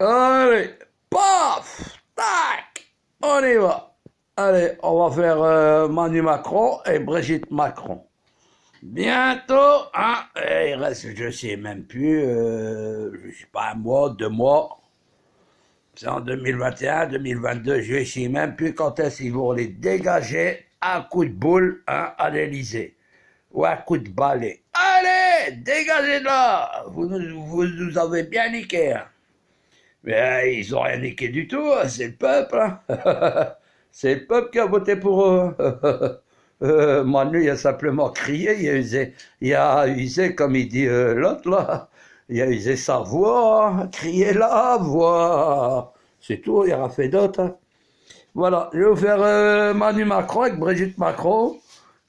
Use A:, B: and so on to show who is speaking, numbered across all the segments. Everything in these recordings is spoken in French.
A: Allez, paf, tac, on y va. Allez, on va faire Manu Macron et Brigitte Macron. Bientôt, hein, il reste, je sais même plus, je sais pas, un mois, 2 mois. C'est en 2021, 2022, je sais même plus quand est-ce qu'ils vont les dégager à un coup de boule hein, à l'Élysée. Ou un coup de balai. Allez, dégagez de là. Vous nous avez bien niqué. Hein. Mais ils ont rien niqué du tout, hein, c'est le peuple. Hein. C'est le peuple qui a voté pour eux. Manu, il a simplement crié, il a usé comme il dit l'autre là, il a usé sa voix, hein, crié la voix. C'est tout, il n'y aura fait d'autre. Hein. Voilà, je vais vous faire Manu Macron avec Brigitte Macron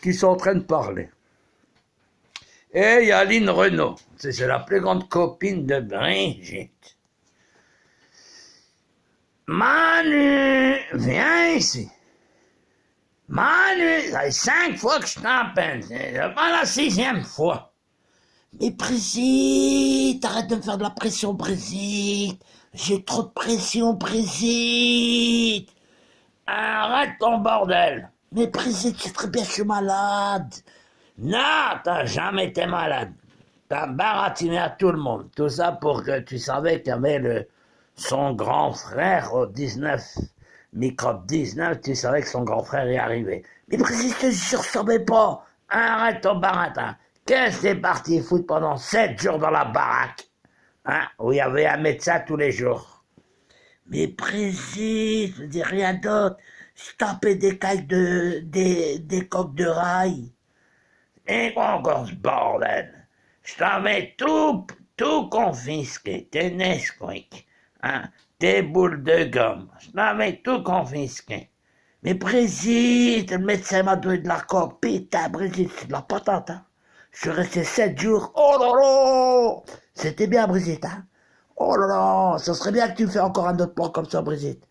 A: qui sont en train de parler. Et il y a Lynn Renault, c'est la plus grande copine de Brigitte. Manu, viens ici. Manu, ça fait 5 fois que je t'appelle, c'est pas la 6e fois. Mais Brigitte, arrête de me faire de la pression, Brigitte. J'ai trop de pression, Brigitte. Arrête ton bordel. Mais Brigitte, c'est très bien, je suis malade. Non, t'as jamais été malade. T'as baratiné à tout le monde. Tout ça pour que tu savais qu'il y avait son grand frère au 19, microbe 19, tu savais que son grand frère y arrivait. Mais Brigitte, je ne savais pas. Arrête ton baratin. Qu'est-ce que t'es parti foutre pendant 7 jours dans la baraque hein, où il y avait un médecin tous les jours. Mais Brigitte, je dis rien d'autre. Je tapais des cailles des coques de rail. Et quoi encore ce bordel? Je t'avais tout confisqué, tes Nesquik, hein, tes boules de gomme, je t'avais tout confisqué. Mais Brigitte, le médecin m'a donné de la coque, putain Brigitte, c'est de la patate, hein. Je suis resté 7 jours, oh là là, c'était bien Brigitte, hein. Oh là là, ça serait bien que tu me fais encore un autre plan comme ça Brigitte.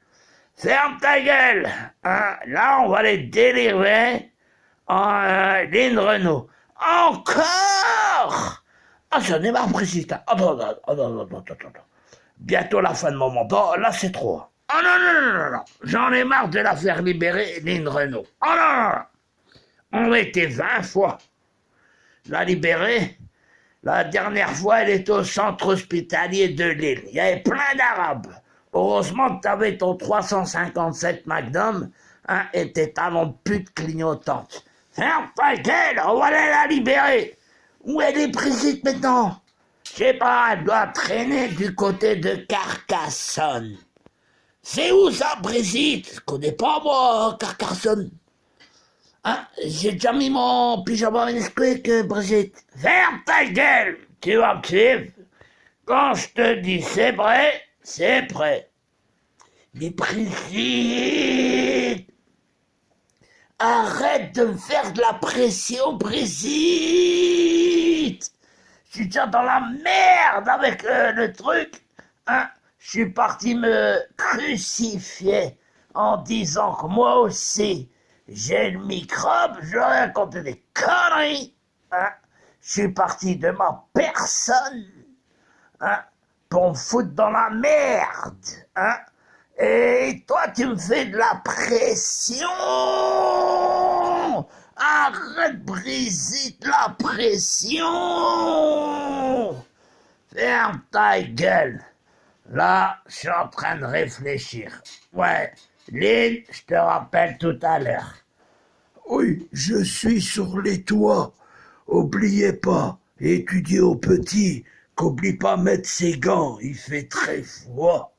A: Ferme ta gueule, hein, là on va les délivrer en Lynn Renault. Encore ah, j'en ai marre, Brigitte. Attends. Bientôt la fin de mon mandat, là c'est trop. Oh non. J'en ai marre de la faire libérer, Lynn Renault. Oh non. On était 20 fois. La libérer, la dernière fois, elle était au centre hospitalier de Lille. Il y avait plein d'Arabes. Heureusement que t'avais ton 357 Magnum hein, et tes talons de pute clignotantes. Ferme ta gueule, on va aller la libérer. Où elle est Brigitte maintenant? Je sais pas, elle doit traîner du côté de Carcassonne. C'est où ça, Brigitte? Je connais pas, moi, Carcassonne. Hein? J'ai déjà mis mon pyjama Nesquik, Brigitte. Ferme ta gueule, tu vas me suivre. Quand je te dis c'est prêt, c'est prêt. Mais Brigitte, arrête de me faire de la pression, Brigitte. Je suis déjà dans la merde avec le truc. Hein? Je suis parti me crucifier en disant que moi aussi, j'ai le microbe, je vais raconter des conneries. Hein? Je suis parti de ma personne hein? Pour me foutre dans la merde. Hein? Et toi, tu me fais de la pression. Arrête, Brigitte, la pression. Ferme ta gueule. Là, je suis en train de réfléchir. Ouais, Lynn, je te rappelle tout à l'heure.
B: Oui, je suis sur les toits. Oubliez pas, et tu dis au petit qu'oublie pas mettre ses gants, il fait très froid.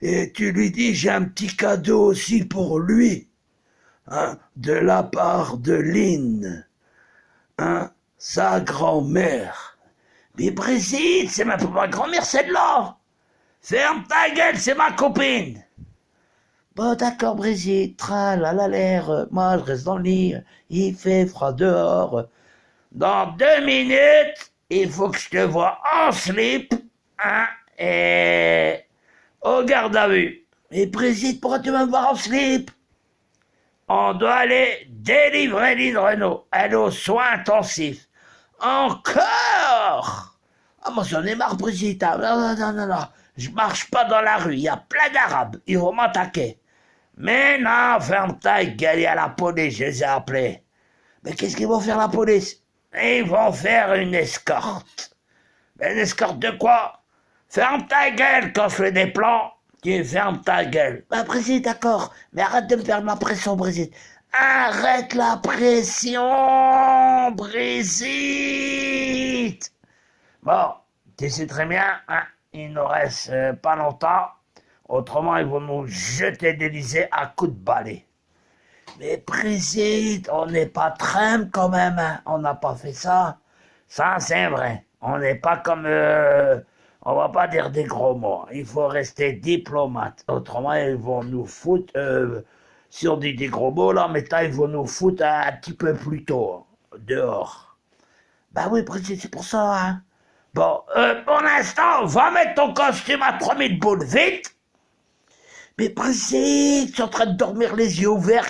B: Et tu lui dis j'ai un petit cadeau aussi pour lui, hein, de la part de Lynn, hein, sa grand-mère.
A: Mais Brigitte, c'est ma grand-mère celle-là. Ferme ta gueule, c'est ma copine. Bon d'accord Brigitte, tralala l'air, moi je reste dans le lit, il fait froid dehors. Dans 2 minutes, il faut que je te voie en slip, hein, et au garde à vue. Mais Brigitte, pourquoi tu vas me voir en slip? On doit aller délivrer Lynn Renault, elle est aux soins intensifs. Encore? Ah, moi j'en ai marre, Brigitte. Non. Je marche pas dans la rue, il y a plein d'Arabes, ils vont m'attaquer. Mais non, ferme ta gueule, il y a la police, je les ai appelés. Mais qu'est-ce qu'ils vont faire la police? Ils vont faire une escorte. Mais une escorte de quoi? Ferme ta gueule quand je fais des plans. Tu fermes ta gueule. Bah, Brigitte, d'accord. Mais arrête de me faire de la pression, Brigitte. Arrête la pression, Brigitte. Bon, tu sais très bien, hein, il nous reste pas longtemps. Autrement, ils vont nous jeter d'Élysée à coups de balai. Mais Brigitte, on n'est pas Trump quand même, hein. On n'a pas fait ça. Ça, c'est vrai. On n'est pas comme... on va pas dire des gros mots. Il faut rester diplomate. Autrement, ils vont nous foutre... si on dit des gros mots, là, mais ils vont nous foutre un petit peu plus tôt, dehors. Bah oui, Brigitte, c'est pour ça, hein. Bon, pour l'instant, va mettre ton costume à 3000 boules, vite. Mais Brigitte, je suis en train de dormir les yeux ouverts,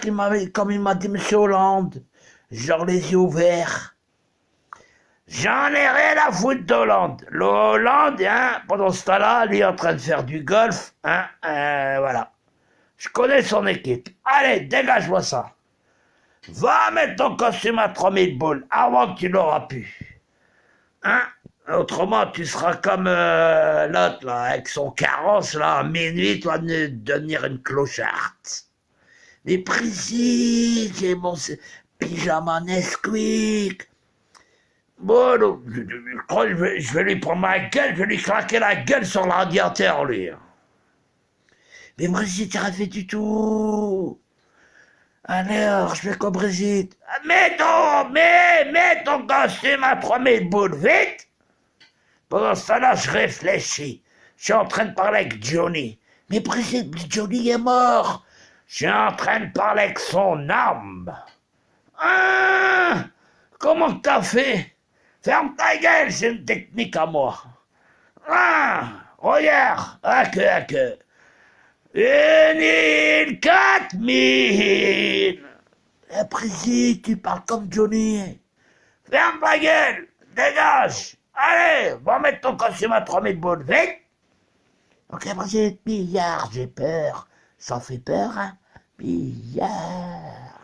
A: comme il m'a dit M. Hollande. Genre les yeux ouverts. J'en ai rien à foutre d'Hollande. Hollande, hein, pendant ce temps-là, lui est en train de faire du golf, hein, voilà. Je connais son équipe. Allez, dégage-moi ça. Va mettre ton costume à 3000 boules avant que tu l'auras pu. Hein? Autrement, tu seras comme l'autre, là, avec son carrosse, là, à minuit, tu vas devenir une clocharde. Mais Brigitte, j'ai mon pyjama Nesquik. Bon, donc, je crois que je vais lui prendre ma gueule, je vais lui craquer la gueule sur le radiateur, lui. Mais Brigitte, t'as rien fait du tout. Alors, je fais comme Brigitte. Mets ton costume à 3000 boules, vite. Pendant ce temps-là, je réfléchis. Je suis en train de parler avec Johnny. Mais Brigitte, Johnny est mort. Je suis en train de parler avec son âme. Ah, comment t'as fait? Ferme ta gueule, c'est une technique à moi. Ah, regarde, que. Une île 4000. Brigitte, tu parles comme Johnny. Ferme ta gueule, dégage. Allez, va mettre ton costume à 3000 boules, vite. Ok, Brigitte, billard, j'ai peur. Ça fait peur, hein? Billard.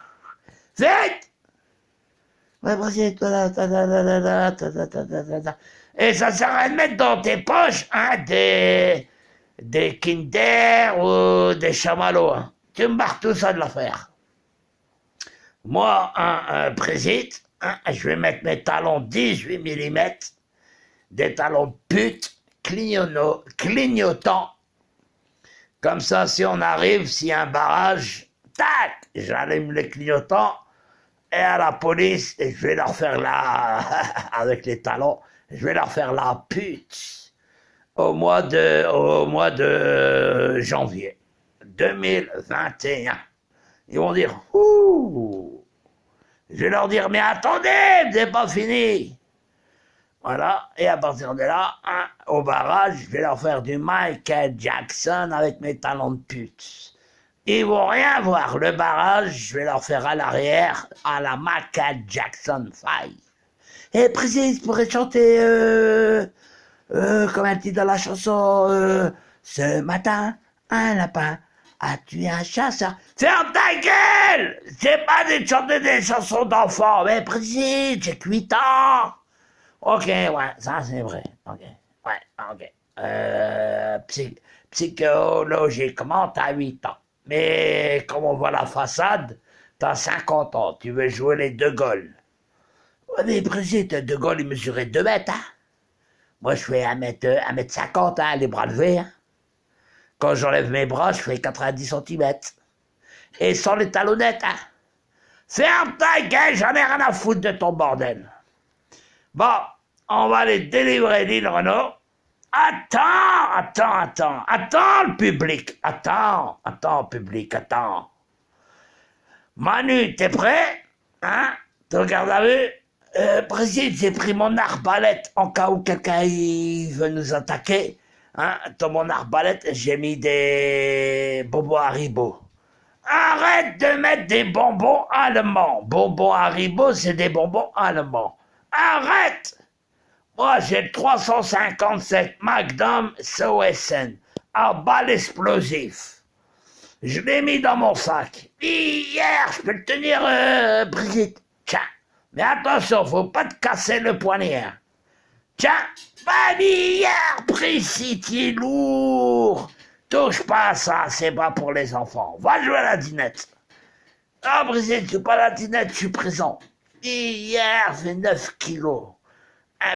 A: Vite. Ouais, Brigitte, et ça sert à mettre dans tes poches, hein, des Kinder ou des chamallows, hein. Tu me barres tout ça de l'affaire. Moi, Brigitte, hein, je vais mettre mes talons 18 mm, des talons de pute, clignotants. Comme ça, si on arrive, s'il y a un barrage, tac, j'allume les clignotants, et à la police, et je vais leur faire avec les talons, je vais leur faire la pute au mois de janvier 2021. Ils vont dire, ouh, je vais leur dire, mais attendez, vous n'avez pas fini. Voilà, et à partir de là, hein, au barrage, je vais leur faire du Michael Jackson avec mes talons de pute. Ils vont rien voir, le barrage, je vais leur faire à l'arrière, à la Michael Jackson 5. Et Brigitte pourrait chanter, comme elle dit dans la chanson, ce matin, un lapin a tué un chasseur. Ferme ta gueule! C'est pas de chanter des chansons d'enfants, mais Brigitte, j'ai 8 ans. Ok, ouais, ça c'est vrai. Ok, ouais, ok. Psychologiquement, t'as 8 ans. Mais comme on voit la façade, t'as 50 ans. Tu veux jouer les De Gaulle. Ouais, mais Brigitte, De Gaulle, il mesurait 2 mètres, hein. Moi, je fais 1m50, hein, les bras levés, hein. Quand j'enlève mes bras, je fais 90 cm. Et sans les talonnettes, hein. Ferme ta gueule, j'en ai rien à foutre de ton bordel. Bon, on va aller délivrer l'île Renault. Attends, le public. Attends, public, attends. Manu, t'es prêt? Hein? Tu regardes la vue? Brigitte, j'ai pris mon arbalète en cas où quelqu'un veut nous attaquer. Hein? Dans mon arbalète, j'ai mis des bonbons Haribo. Arrête de mettre des bonbons allemands. Bonbons Haribo, c'est des bonbons allemands. Arrête! Moi, j'ai le 357 Magnum SOSN à balle explosif. Je l'ai mis dans mon sac. Hier, je peux le tenir, Brigitte. Tiens. Mais attention, faut pas te casser le poignet. Hein. Tiens. Hier, Brigitte, il est lourd. Touche pas à ça, c'est pas pour les enfants. Va jouer à la dinette. Ah, Brigitte, je joue pas à la dinette, je suis présent. Hier, fait 9 kilos.